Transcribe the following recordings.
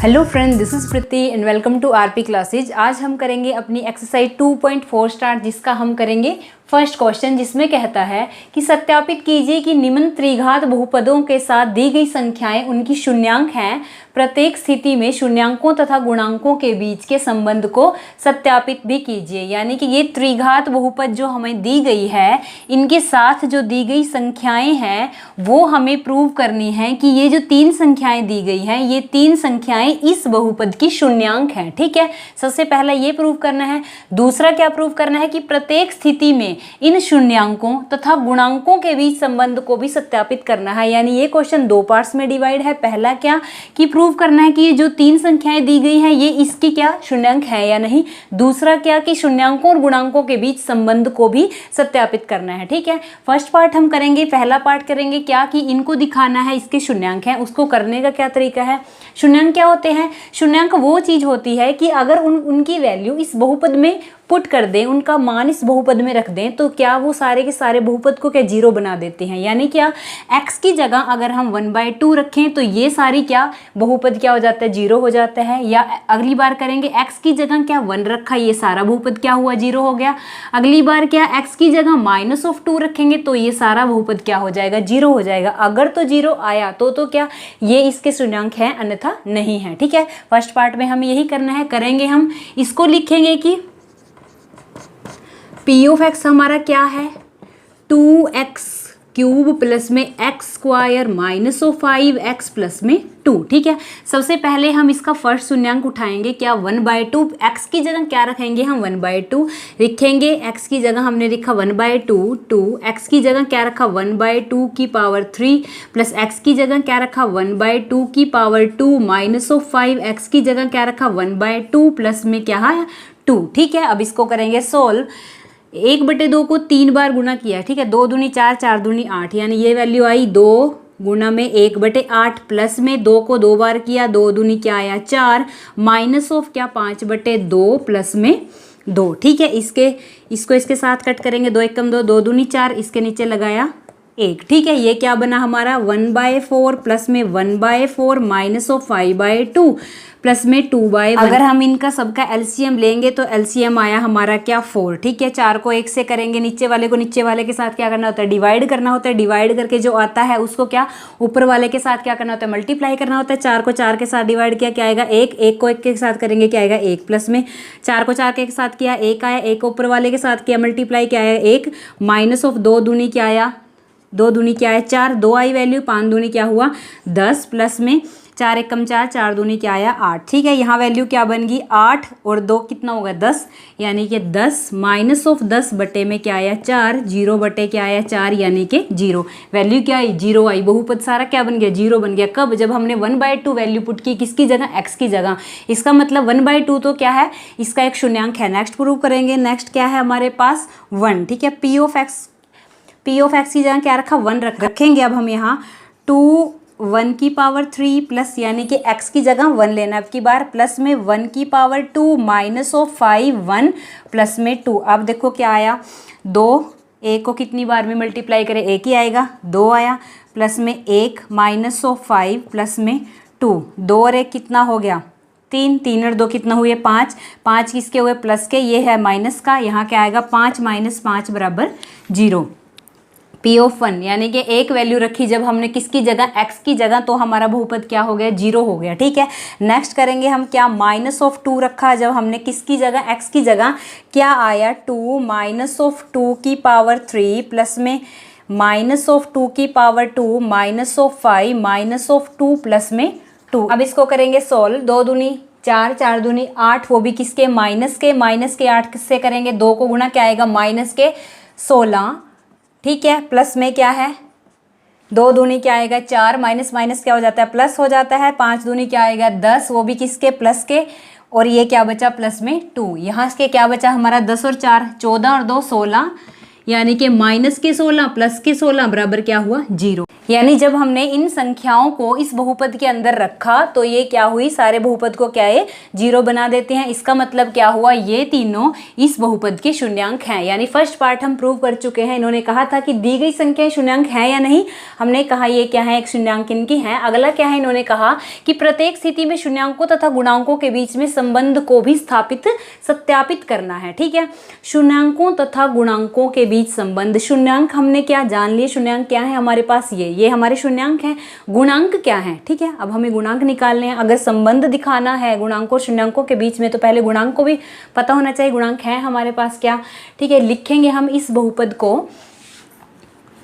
Hello friend, this is Preeti and welcome to RP classes. आज हम करेंगे अपनी एक्सरसाइज 2.4 स्टार्ट, जिसका हम करेंगे फर्स्ट क्वेश्चन, जिसमें कहता है कि सत्यापित कीजिए कि निम्न त्रिघात बहुपदों के साथ दी गई संख्याएं उनकी शून्यांक हैं। प्रत्येक स्थिति में शून्यांकों तथा गुणांकों के बीच के संबंध को सत्यापित भी कीजिए। यानी कि ये त्रिघात बहुपद जो हमें दी गई है, इनके साथ जो दी गई संख्याएं हैं वो हमें प्रूव करनी है कि ये जो तीन संख्याएं दी गई हैं, ये तीन संख्याएं इस बहुपद की शून्यांक हैं। ठीक है, सबसे पहला ये प्रूव करना है। दूसरा क्या प्रूव करना है कि प्रत्येक स्थिति में इन शून्यांकों तथा गुणांकों के बीच संबंध को भी सत्यापित करना है। यानी ये क्वेश्चन दो पार्ट्स में डिवाइड है। पहला क्या कि प्रूव करना है कि ये जो तीन संख्याएं दी गई हैं ये इसकी क्या शून्यांक है या नहीं। दूसरा क्या कि शून्यांकों और गुणांकों के बीच संबंध को भी सत्यापित करना है। ठीक है, फर्स्ट पार्ट हम करेंगे। पहला पार्ट करेंगे क्या कि इनको दिखाना है इसके शून्यांक हैं। उसको करने का क्या तरीका है? शून्यांक क्या होते हैं? शून्यांक वो चीज होती है कि अगर उनकी वैल्यू इस बहुपद में पुट कर दें, उनका मान इस बहुपद में रख दें, तो क्या वो सारे के सारे बहुपद को क्या जीरो बना देते हैं। यानी क्या x की जगह अगर हम 1/2 रखें तो ये सारी क्या बहुपद क्या हो जाता है? जीरो हो जाता है। या अगली बार करेंगे x की जगह क्या 1 रखा, ये सारा बहुपद क्या हुआ? जीरो हो गया। अगली बार क्या x की जगह -2 रखेंगे तो ये सारा बहुपद क्या हो जाएगा? जीरो हो जाएगा। अगर तो जीरो आया तो क्या ये इसके शून्यांक हैं, अन्यथा नहीं है। ठीक है, फर्स्ट पार्ट में हमें यही करना है। करेंगे हम, इसको लिखेंगे कि p ऑफ x हमारा क्या है? 2x क्यूब प्लस में x square minus 5x plus में 2। ठीक है, सबसे पहले हम इसका फर्स्ट शून्यांक उठाएंगे क्या? 1/2। x की जगह क्या रखेंगे हम? 1/2 लिखेंगे। x की जगह हमने लिखा 1/2, 2 x की जगह क्या रखा? 1/2 की पावर 3 प्लस x की जगह क्या रखा? 1/2 की पावर 2 माइनस 5x की जगह क्या रखा? 1/2 प्लस में क्या है? 2। ठीक है, अब इसको करेंगे सोल्व। 1/2 को 3 बार गुना किया। ठीक है, 2 दूनी 4, 4 दूनी 8, यानी ये वैल्यू आई 2 गुना में 1/8 प्लस में 2 को 2 बार किया, 2 दूनी क्या आया? 4 माइनस ऑफ क्या 5/2 प्लस में 2। ठीक है, इसको इसके साथ कट करेंगे। 2 1 2, 2 दूनी 4, इसके नीचे लगाया 1। ठीक है, ये क्या बना हमारा? 1/4 प्लस में 1/4 माइनस ऑफ 5/2 प्लस में 2/1। अगर हम इनका सबका एलसीएम लेंगे तो एलसीएम आया हमारा क्या? 4। ठीक है, 4 को 1 से करेंगे, नीचे वाले को नीचे वाले के साथ क्या करना होता है? डिवाइड करना होता है। डिवाइड करके जो आता है उसको क्या ऊपर वाले के साथ क्या करना होता है? मल्टीप्लाई करना होता है। 4 को 4 के साथ डिवाइड किया, क्या आएगा? 1। 1 को 1 के साथ करेंगे, क्या आएगा? 1 प्लस में 4 को 4 के साथ किया, 1 आया। 1 को ऊपर वाले के साथ किया मल्टीप्लाई, क्या आया? 1 माइनस ऑफ 2 दूनी क्या आया? 2 दूनी क्या है? 4। 2 आई वैल्यू, 5 दूनी क्या हुआ? 10 प्लस में 4 1 4, 4 दूनी क्या आया? 8। ठीक है, यहाँ वैल्यू क्या बन गई? 8 और 2 कितना होगा? 10, यानी कि 10 माइनस ऑफ 10 बटे में क्या आया? 4। 0 बटे क्या आया? 4, यानी कि 0। वैल्यू क्या आई? 0 आई। बहुपद सारा क्या बन गया? 0 बन गया। कब? जब हमने 1/2 वैल्यू पुट की, किसकी जगह? x की जगह। इसका मतलब 1/2 तो क्या है? इसका एक शून्यांक है। नेक्स्ट प्रूव करेंगे। नेक्स्ट क्या है हमारे पास? 1। ठीक है, p ऑफ x की जगह क्या रखा? 1 रखेंगे। अब हम यहाँ 2 1 की पावर 3 प्लस, यानी कि x की जगह 1 लेना अब की बार, प्लस में 1 की पावर 2 माइनस ऑफ 5 1 प्लस में 2। अब देखो क्या आया? 2 1 को कितनी बार में मल्टीप्लाई करें? 1 ही आएगा। 2 आया प्लस में 1 माइनस ऑफ 5 प्लस में 2। 2 और 1 कितना हो गया? 3। 3 और 2 कितना हुए? 5। 5 किसके हुए? प्लस के। ये है माइनस का, यहाँ क्या आएगा? 5 माइनस 5 बराबर 0। P ऑफ 1 यानी कि एक वैल्यू रखी जब हमने किसकी जगह? x की जगह, तो हमारा बहुपद क्या हो गया? 0 हो गया। ठीक है, नेक्स्ट करेंगे हम क्या? माइनस ऑफ 2 रखा जब हमने किसकी जगह? x की जगह, क्या आया? 2 माइनस ऑफ 2 की पावर 3 प्लस में माइनस ऑफ 2 की power 2 minus of 5 minus of 2 plus में 2। अब इसको करेंगे सोल्व। 2 दूनी 4, 4 दूनी 8, वो भी किसके? माइनस के। माइनस के 8 किससे करेंगे? 2 को गुना, क्या आएगा? माइनस के 16। ठीक है, प्लस में क्या है? 2 दूनी क्या आएगा? 4 माइनस माइनस क्या हो जाता है? प्लस हो जाता है। 5 दूनी क्या आएगा? 10, वो भी किसके? प्लस के। और ये क्या बचा? प्लस में 2। यहाँ से क्या बचा हमारा? 10 और 4 14 और 2 16, यानी कि माइनस के 16 प्लस के 16 बराबर क्या हुआ 0। यानी जब हमने इन संख्याओं को इस बहुपद के अंदर रखा तो ये क्या हुई, सारे बहुपद को क्या है 0 बना देते हैं। इसका मतलब क्या हुआ, ये तीनों इस बहुपद के शून्यांक हैं। यानी फर्स्ट पार्ट हम प्रूव कर चुके हैं। इन्होंने कहा था कि दी गई संख्याएं शून्यांक है या नहीं, हमने कहा ये क्या है, एक शून्यांक इनकी है। अगला क्या है, इन्होंने कहा कि प्रत्येक स्थिति में शून्यांकों तथा गुणांकों के बीच में संबंध को भी सत्यापित करना है। ठीक है, शून्यांकों तथा गुणांकों के बीच संबंध। शून्यांक हमने क्या जान लिए, शून्यांक क्या है हमारे पास, ये हमारे शून्यांक हैं। गुणांक क्या है, ठीक है, अब हमें गुणांक निकालने हैं। अगर संबंध दिखाना है गुणांकों और शून्यांकों के बीच में तो पहले गुणांक को भी पता होना चाहिए, गुणांक है हमारे पास क्या। ठीक है, लिखेंगे हम इस बहुपद को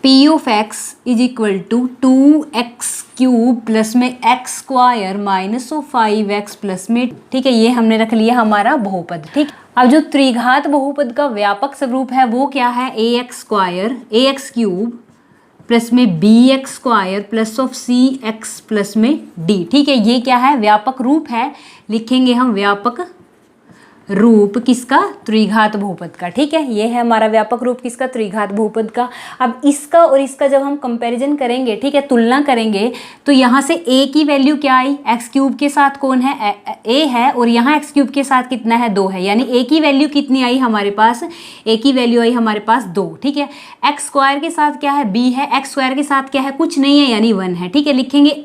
p of x is equal to 2x cube plus में x square minus of 5x plus में, ठीक है, ये हमने रख लिया हमारा बहुपद। ठीक, अब जो त्रिघात बहुपद का व्यापक स्वरूप है वो क्या है, ax square ax cube plus में bx square plus of cx plus में d। ठीक है, ये क्या है, व्यापक रूप है। लिखेंगे हम व्यापक रूप किसका, त्रिघात बहुपद का। ठीक है, ये है हमारा व्यापक रूप किसका, त्रिघात बहुपद का। अब इसका और इसका जब हम कंपैरिजन करेंगे, ठीक है, तुलना करेंगे, तो यहाँ से a की वैल्यू क्या आई, एक्स क्यूब के साथ कौन है, a है, और यहाँ एक्स क्यूब के साथ कितना है, 2 है। यानी a की वैल्यू कितनी आई हमारे पास, a की वैल्यू आई हमारे पास 2। ठीक है, एक्स स्क्वायर के साथ क्या है, b है, एक्स स्क्वायर के साथ क्या है, कुछ नहीं है, यानी 1 है। ठीक है, लिखेंगे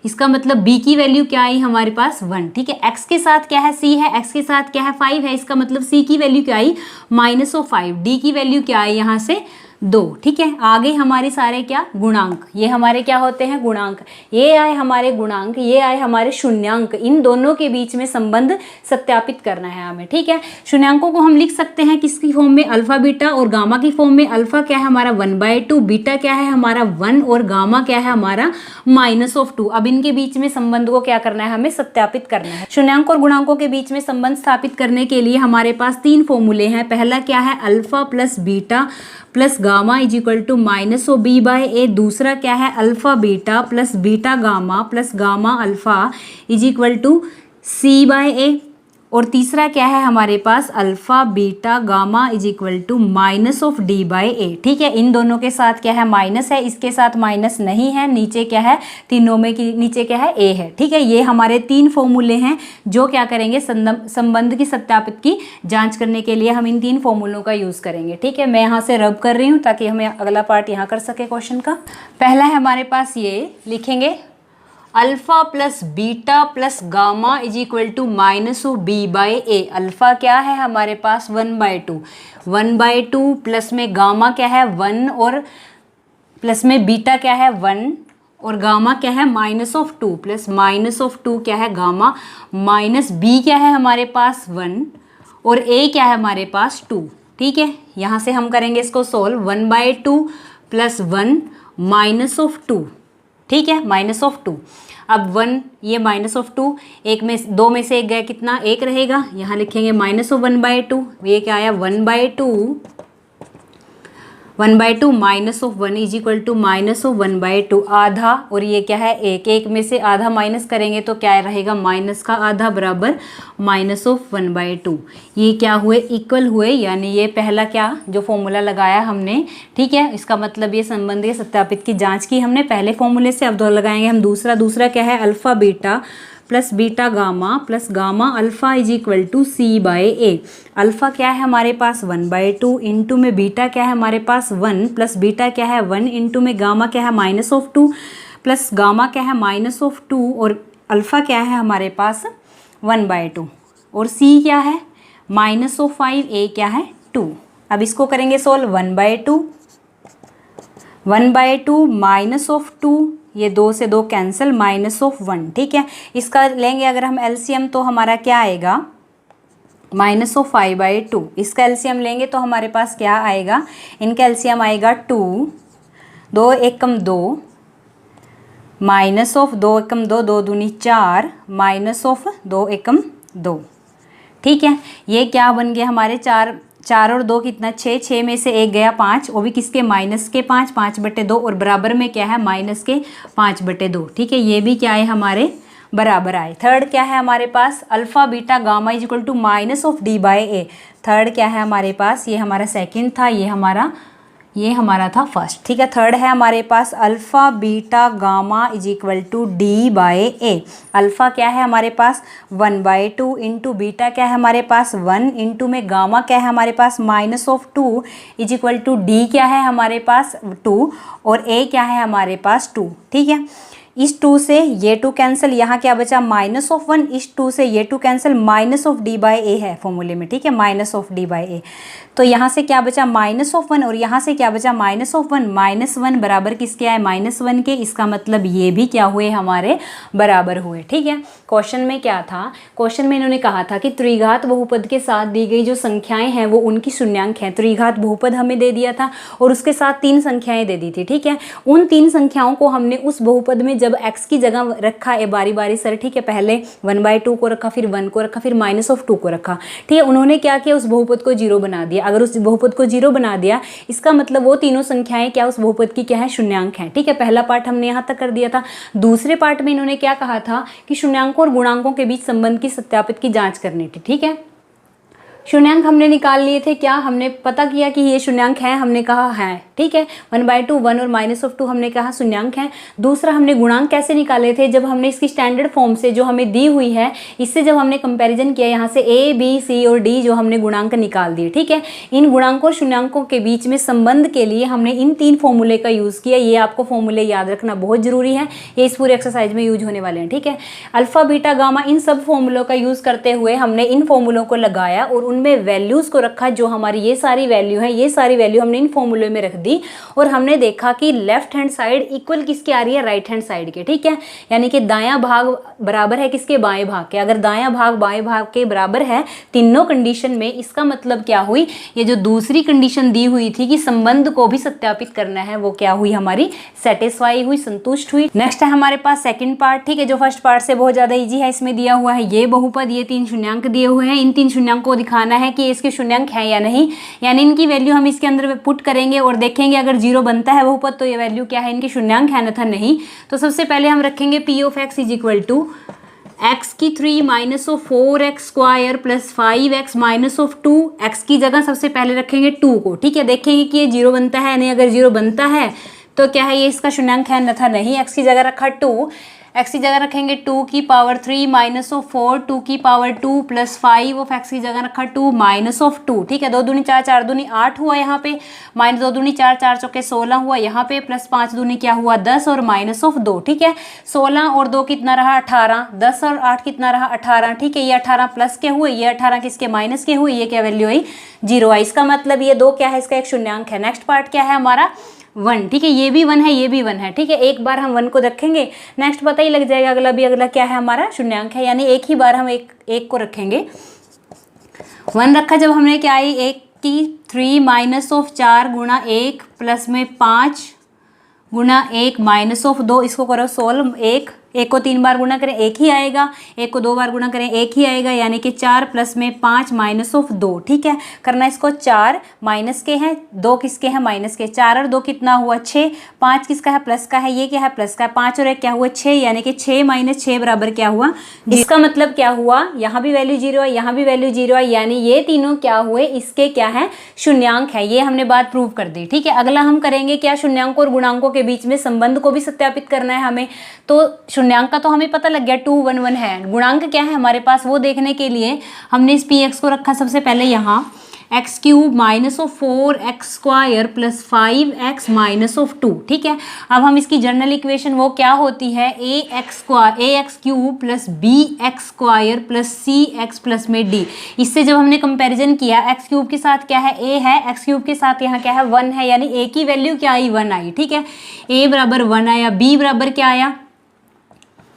इसका मतलब b की वैल्यू क्या आई हमारे पास 1। ठीक है, x के साथ क्या है, c है, x के साथ क्या है 5 है, इसका मतलब c की वैल्यू क्या आई माइनस ऑफ 5। d की वैल्यू क्या आई यहाँ से 2। ठीक है, आगे हमारे सारे क्या गुणांक, ये हमारे क्या होते हैं गुणांक, ये आए हमारे गुणांक, ये आए हमारे शून्यांक। इन दोनों के बीच में संबंध सत्यापित करना है हमें। ठीक है, शून्यांकों को हम लिख सकते हैं किसकी फॉर्म में, अल्फा बीटा, और गामा की फॉर्म में। अल्फा क्या है हमारा 1/2, बीटा क्या है हमारा 1, और गामा क्या है हमारा -2। अब इनके बीच में संबंध को क्या करना है, हमें सत्यापित करना है। शून्यांक और गुणांकों के बीच में संबंध स्थापित करने के लिए हमारे पास 3 फॉर्मूले हैं। पहला क्या है, alpha plus beta plus gamma is equal to minus of B by A. दूसरा क्या है, alpha beta plus beta gamma plus gamma alpha is equal to C by A. और तीसरा क्या है हमारे पास, alpha beta gamma is equal to minus of D by A. ठीक है, इन दोनों के साथ क्या है माइनस है, इसके साथ माइनस नहीं है, नीचे क्या है, तीनों में नीचे क्या है ए है। ठीक है, ये हमारे 3 फॉर्मूले हैं जो क्या करेंगे, संबंध की सत्यापित की जांच करने के लिए हम इन 3 फॉर्मूलों का यूज़ करेंगे। ठीक है, मैं यहाँ से रब कर रही हूँ ताकि हमें अगला पार्ट यहाँ कर सके क्वेश्चन का। पहला है हमारे पास, ये लिखेंगे alpha plus beta plus gamma is equal to minus of B by A. Alpha क्या है हमारे पास 1/2, 1/2 प्लस में गामा क्या है 1, और प्लस में बीटा क्या है 1, और गामा क्या है -2 प्लस -2 क्या है गामा, माइनस बी क्या है हमारे पास 1, और ए क्या है हमारे पास 2। ठीक है, यहाँ से हम करेंगे इसको सोल्व, 1/2 प्लस 1 -2। ठीक है, -2। अब 1 ये -2, एक में 2 में से एक गया, कितना 1 रहेगा, यहाँ लिखेंगे -1/2। ये क्या आया 1/2 -1 इज इक्वल टू -1/2 आधा, और ये क्या है 1 में से आधा माइनस करेंगे तो क्या रहेगा, माइनस का आधा बराबर -1/2। ये क्या हुए, इक्वल हुए, यानी ये पहला क्या जो फॉर्मूला लगाया हमने, ठीक है, इसका मतलब ये संबंध के सत्यापित की जांच की हमने पहले फॉर्मूले से। अब दो लगाएंगे हम दूसरा क्या है, alpha beta plus beta gamma plus gamma alpha is equal to C by A. Alpha क्या है हमारे पास 1/2, इंटू में बीटा क्या है हमारे पास 1, प्लस बीटा क्या है 1, इंटू में गामा क्या है -2 प्लस गामा क्या है -2, और अल्फा क्या है हमारे पास 1/2, और सी क्या है -5, ए क्या है 2। अब इसको करेंगे सोल्व, 1/2 -2, ये 2 से 2 कैंसिल, -1। ठीक है, इसका लेंगे अगर हम एलसीएम तो हमारा क्या आएगा -5/2। इसका एलसीएम लेंगे तो हमारे पास क्या आएगा, इनका एलसीएम आएगा 2, 2 एकम 2, -2 एकम 2, 2 दूनी 4, -2 एकम 2। ठीक है, ये क्या बन गया हमारे 4 और 2 कितना 6, 6 में से 1 गया 5, वो भी किसके माइनस के 5/2, और बराबर में क्या है माइनस के 5/2। ठीक है, ये भी क्या है हमारे बराबर आए। थर्ड क्या है हमारे पास, alpha beta gamma is equal to minus of D by A. Third क्या है हमारे पास, ये हमारा सेकंड था, ये हमारा था फर्स्ट, ठीक है। थर्ड है हमारे पास alpha beta gamma is equal to D by A. Alpha क्या है हमारे पास 1/2 इंटू बीटा क्या है हमारे पास 1 इंटू में गामा क्या है हमारे पास -2 इज इक्वल टू डी क्या है हमारे पास 2 और ए क्या है हमारे पास 2, ठीक है। इस 2 से ये 2 कैंसिल, यहाँ क्या बचा -1, इस 2 से ये 2 cancel, minus of D by A है फॉर्मूले में, ठीक है, minus of D by A. तो यहाँ से क्या बचा -1 और यहाँ से क्या बचा -1, -1 बराबर किसके आए -1 के। इसका मतलब ये भी क्या हुए हमारे बराबर हुए, ठीक है। क्वेश्चन में क्या था, क्वेश्चन में इन्होंने कहा था कि त्रिघात बहुपद के साथ दी गई जो संख्याएं हैं वो उनकी शून्यांक हैं। त्रिघात बहुपद हमें दे दिया था और उसके साथ 3 संख्याएं दे दी थी, ठीक है। उन 3 संख्याओं को हमने उस बहुपद में जब x की जगह रखा है बारी बारी सर, ठीक है, पहले 1/2 को रखा, फिर 1 को रखा, फिर -2 को रखा, ठीक है। उन्होंने क्या किया, उस बहुपद को 0 बना दिया। अगर उस बहुपद को 0 बना दिया इसका मतलब वो तीनों संख्याएं क्या उस बहुपद की क्या है, शून्यांक हैं, ठीक है। पहला पार्ट हमने यहाँ तक कर दिया था। दूसरे पार्ट में इन्होंने क्या कहा था कि शून्यांकों और गुणांकों के बीच संबंध की सत्यापित की जांच करनी थी, ठीक है। शून्यांक हमने निकाल लिए थे, क्या हमने पता किया कि ये शून्यांक है, हमने कहा है, ठीक है। 1/2 1 और -2 हमने कहा शून्यांक है। दूसरा हमने गुणांक कैसे निकाले थे, जब हमने इसकी स्टैंडर्ड फॉर्म से जो हमें दी हुई है इससे जब हमने कंपैरिजन किया, यहाँ से A B C और D जो हमने गुणांक निकाल दिए, ठीक है। इन गुणांकों और शून्यांकों के बीच में संबंध के लिए हमने इन 3 फॉर्मूले का यूज़ किया। ये आपको फॉर्मूले याद रखना बहुत जरूरी है, ये इस पूरे एक्सरसाइज में यूज होने वाले हैं, ठीक है। अल्फा बीटा गामा इन सब फॉर्मूलों का यूज़ करते हुए हमने इन फॉर्मूलों को लगाया और उनमें वैल्यूज़ को रखा। जो हमारी ये सारी वैल्यू है, ये सारी वैल्यू हमने इन फॉर्मूले में रख दी और हमने देखा कि लेफ्ट हैंड साइड इक्वल किसके आ रही है, राइट हैंड साइड के, ठीक है। यानी कि दायां भाग बराबर है किसके, बाएं भाग के। अगर दायां भाग बाएं भाग के बराबर है तीनों कंडीशन में, इसका मतलब क्या हुई, ये जो दूसरी कंडीशन दी हुई थी कि संबंध को भी सत्यापित करना है, वो क्या हुई हमारी, सेटिस्फाई हुई, संतुष्ट हुई। नेक्स्ट है हमारे पास सेकंड पार्ट, ठीक है, जो फर्स्ट पार्ट से बहुत ज्यादा इजी है। इसमें दिया हुआ है ये बहुपद, ये 3 शून्यांक दिए हुए हैं। इन 3 शून्यांक को दिखाना है कि इसके शून्यांक है या नहीं, यानी इनकी वैल्यू हम इसके अंदर पुट करेंगे और देखेंगे अगर 0 बनता है बहुपद तो ये वैल्यू क्या है, इनके शून्यांक है अन्यथा नहीं। तो सबसे पहले हम रखेंगे P of x is equal to x की 3 -4x square plus 5x -2। x की जगह सबसे पहले रखेंगे 2 को, ठीक है। देखेंगे कि ये 0 बनता है नहीं, अगर 0 बनता है तो क्या है, ये इसका शून्यांक है अन्यथा नहीं। x की जगह रखा 2, x की जगह रखेंगे 2 की पावर 3 -4, 2 की पावर 2 प्लस 5 ऑफ x की जगह रखा 2 -2, ठीक है। 2 दूनी 4, 4 दूनी 8 हुआ यहाँ पे, -2 दूनी 4, 4 चौके 16 हुआ यहाँ पे, प्लस 5 दूनी क्या हुआ 10 और -2, ठीक है। 16 और 2 कितना रहा 18, 10 और 8 कितना रहा 18, ठीक है। ये 18 प्लस के हुए, ये 18 किसके माइनस के हुए, ये क्या वैल्यू आई 0 आई। इसका मतलब ये 2 क्या है, इसका एक शून्यांक है। नेक्स्ट पार्ट क्या है हमारा 1, ठीक है। ये भी 1 है, ये भी 1 है, ठीक है। एक बार हम 1 को रखेंगे, नेक्स्ट पता ही लग जाएगा अगला क्या है हमारा शून्यांक है, यानी एक ही बार हम एक को रखेंगे। 1 रखा जब हमने क्या आई, 1 की 3 -4 गुणा 1 प्लस में 5 गुणा 1 -2, इसको करो सोल्व। 1 को 3 बार गुणा करें 1 ही आएगा, 1 को 2 बार गुणा करें 1 ही आएगा, यानी कि 4 प्लस में 5 -2, ठीक है। करना इसको 4 माइनस के हैं, 2 किसके हैं माइनस के, 4 और 2 कितना हुआ 6, 5 किसका है प्लस का है, ये क्या है प्लस का है, 5 और 1 क्या हुआ 6, यानी कि 6 - 6 बराबर क्या हुआ। इसका मतलब क्या हुआ, यहाँ भी वैल्यू 0 है, यहाँ भी वैल्यू 0 है, यानी ये तीनों क्या हुए, इसके क्या है शून्यांक है। ये हमने बात प्रूव कर दी, ठीक है। अगला हम करेंगे क्या, शून्यांकों और गुणांकों के बीच में संबंध को भी सत्यापित करना है हमें। तो शून्यांक का तो हमें पता लग गया 2 1 1 है, गुणांक क्या है हमारे पास वो देखने के लिए हमने इस px को रखा सबसे पहले यहाँ x³ -4x square plus 5x -2, ठीक है। अब हम इसकी जनरल इक्वेशन वो क्या होती है, ax³ plus bx square plus cx plus में d। इससे जब हमने कंपैरिजन किया x³ के साथ क्या है a है, x³ के साथ यहाँ क्या है 1 है, यानी a की वैल्यू क्या आई 1 आई, ठीक है। a बराबर 1 आया, b बराबर क्या आया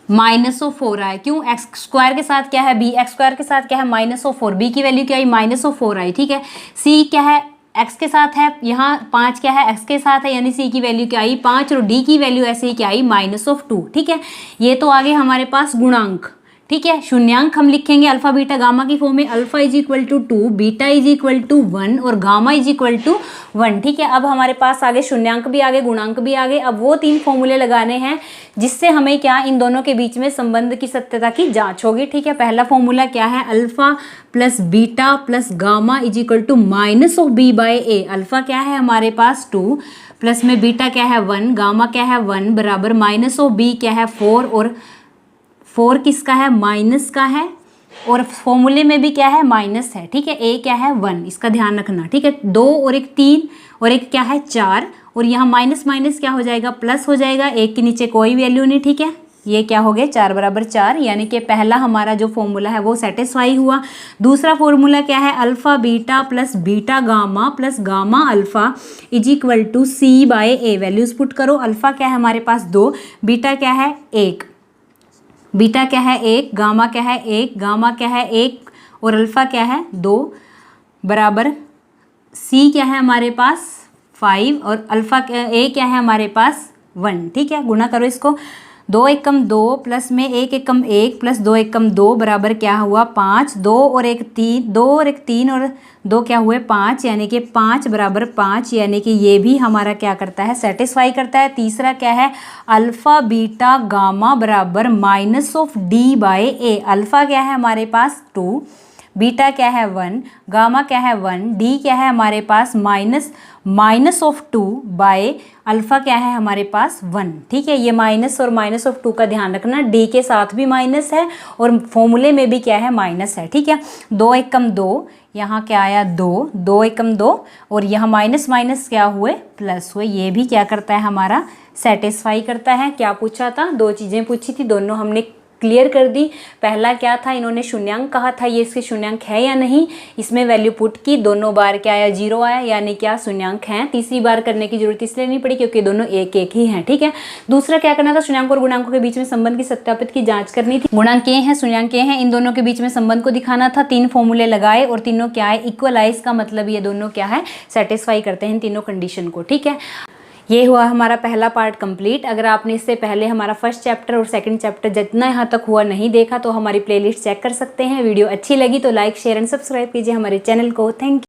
-4 आया, क्यों, एक्स स्क्वायर के साथ क्या है b, एक्स स्क्वायर के साथ क्या है -4, b की वैल्यू क्या आई -4 आई, ठीक है। c क्या है x के साथ है, यहाँ 5 क्या है x के साथ है, यानी c की वैल्यू क्या आई 5 और d की वैल्यू ऐसे ही क्या आई -2, ठीक है। ये तो आगे हमारे पास गुणांक, ठीक है। शून्यांक हम लिखेंगे अल्फा बीटा गामा की फॉर्म में, alpha is equal to 2, beta is equal to 1 और गामा इज इक्वल टू 1, ठीक है। अब हमारे पास आगे शून्यांक भी आगे, गुणांक भी आगे। अब वो 3 फॉर्मूले लगाने हैं जिससे हमें क्या, इन दोनों के बीच में संबंध की सत्यता की जांच होगी, ठीक है। पहला फॉर्मूला क्या है, alpha plus beta plus gamma is equal to minus of B by A. Alpha क्या है हमारे पास 2, प्लस में बीटा क्या है 1, गामा क्या है 1, बराबर माइनस ऑफ बी क्या है 4, और 4 किसका है, माइनस का है, और फॉर्मूले में भी क्या है, माइनस है, ठीक है। ए क्या है 1, इसका ध्यान रखना, ठीक है। 2 और एक 3 और एक क्या है 4, और यहाँ माइनस माइनस क्या हो जाएगा, प्लस हो जाएगा, एक के नीचे कोई वैल्यू नहीं, ठीक है। ये क्या हो गया, 4 बराबर 4, यानी कि पहला हमारा जो फॉर्मूला है वो सेटिस्फाई हुआ। दूसरा फॉर्मूला क्या है, alpha beta plus beta gamma plus gamma alpha is equal to C by A. Values put करो, अल्फा क्या है हमारे पास 2, बीटा क्या है 1, बीटा क्या है 1, गामा क्या है 1, गामा क्या है 1 और अल्फा क्या है 2, बराबर सी क्या है हमारे पास 5 और अल्फा क्या, ए क्या है हमारे पास 1, ठीक है। गुणा करो इसको, 2 एकम 2 प्लस में 1 एकम 1 प्लस 2 एकम 2 बराबर क्या हुआ 5, 2 और एक 3, 2 और एक 3 और 2 क्या हुए 5, यानी कि 5 बराबर 5, यानी कि ये भी हमारा क्या करता है, सेटिस्फाई करता है। तीसरा क्या है, अल्फा बीटा गामा बराबर minus of D by A. Alpha क्या है हमारे पास 2, बीटा क्या है 1, गामा क्या है 1, डी क्या है हमारे पास माइनस ऑफ 2 बाय अल्फा क्या है हमारे पास 1, ठीक है। ये माइनस और माइनस ऑफ 2 का ध्यान रखना, डी के साथ भी माइनस है और फॉर्मूले में भी क्या है, माइनस है, ठीक है। 2 एकम 2, यहाँ क्या आया 2, 2 एकम 2 और यहाँ माइनस माइनस क्या हुए, प्लस हुए। ये भी क्या करता है हमारा, सेटिस्फाई करता है। क्या पूछा था, 2 चीज़ें पूछी थी, दोनों हमने क्लियर कर दी। पहला क्या था, इन्होंने शून्यांक कहा था, ये इसके शून्यांक है या नहीं, इसमें वैल्यू पुट की, दोनों बार क्या आया 0 आया, यानी क्या शून्यांक हैं। तीसरी बार करने की जरूरत इसलिए नहीं पड़ी क्योंकि दोनों एक एक ही हैं, ठीक है। दूसरा क्या करना था, शून्यांक और गुणांकों के बीच में संबंध की सत्यापित की जांच करनी थी। गुणांक ये हैं, शून्यांक ये हैं, इन दोनों के बीच में संबंध को दिखाना था। 3 फॉर्मूले लगाए और तीनों क्या है, इक्वल आए, इसका मतलब ये दोनों क्या है, सेटिस्फाई करते हैं इन तीनों कंडीशन को, ठीक है। ये हुआ हमारा पहला पार्ट कंप्लीट। अगर आपने इससे पहले हमारा फर्स्ट चैप्टर और सेकंड चैप्टर जितना यहाँ तक हुआ नहीं देखा तो हमारी प्लेलिस्ट चेक कर सकते हैं। वीडियो अच्छी लगी तो लाइक शेयर एंड सब्सक्राइब कीजिए हमारे चैनल को। Thank you.